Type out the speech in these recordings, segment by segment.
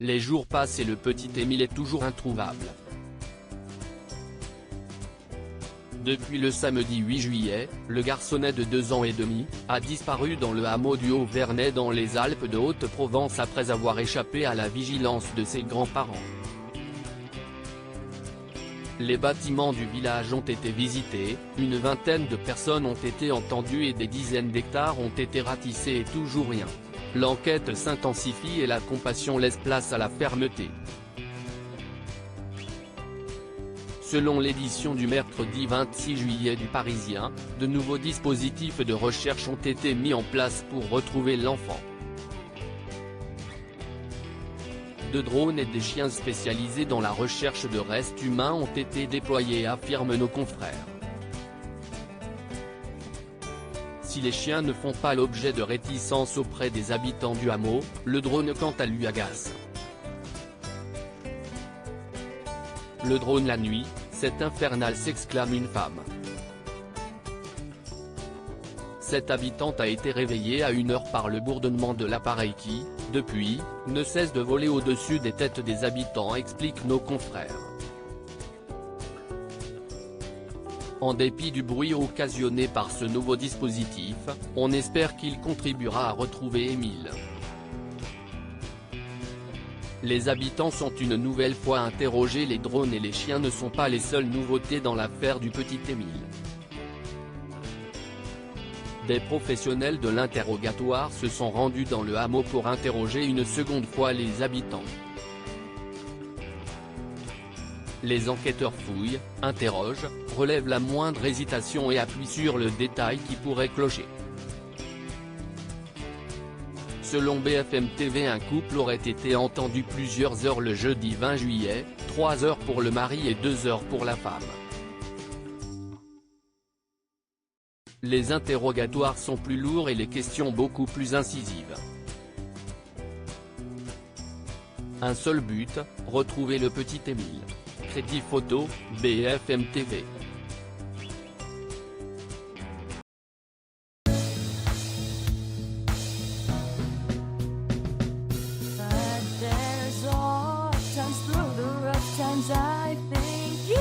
Les jours passent et le petit Émile est toujours introuvable. Depuis le samedi 8 juillet, le garçonnet de 2 ans et demi a disparu dans le hameau du Haut-Vernay dans les Alpes de Haute-Provence après avoir échappé à la vigilance de ses grands-parents. Les bâtiments du village ont été visités, une vingtaine de personnes ont été entendues et des dizaines d'hectares ont été ratissés et toujours rien. L'enquête s'intensifie et la compassion laisse place à la fermeté. Selon l'édition du mercredi 26 juillet du Parisien, de nouveaux dispositifs de recherche ont été mis en place pour retrouver l'enfant. De drones et des chiens spécialisés dans la recherche de restes humains ont été déployés, affirment nos confrères. Si les chiens ne font pas l'objet de réticences auprès des habitants du hameau, le drone quant à lui agace. Le drone la nuit, c'est infernal, s'exclame une femme. Cette habitante a été réveillée à 1 heure par le bourdonnement de l'appareil qui, depuis, ne cesse de voler au-dessus des têtes des habitants, expliquent nos confrères. En dépit du bruit occasionné par ce nouveau dispositif, on espère qu'il contribuera à retrouver Émile. Les habitants sont une nouvelle fois interrogés. Les drones et les chiens ne sont pas les seules nouveautés dans l'affaire du petit Émile. Des professionnels de l'interrogatoire se sont rendus dans le hameau pour interroger une seconde fois les habitants. Les enquêteurs fouillent, interrogent, relèvent la moindre hésitation et appuient sur le détail qui pourrait clocher. Selon BFM TV, un couple aurait été entendu plusieurs heures le jeudi 20 juillet, 3 heures pour le mari et 2 heures pour la femme. Les interrogatoires sont plus lourds et les questions beaucoup plus incisives. Un seul but, retrouver le petit Émile. Crédit photo, BFM TV. I think you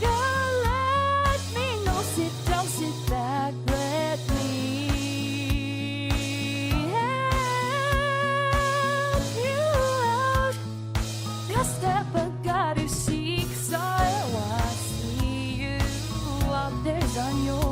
can let me know. Sit down, sit back, let me help you out. The step I gotta seek, so I see you out there on your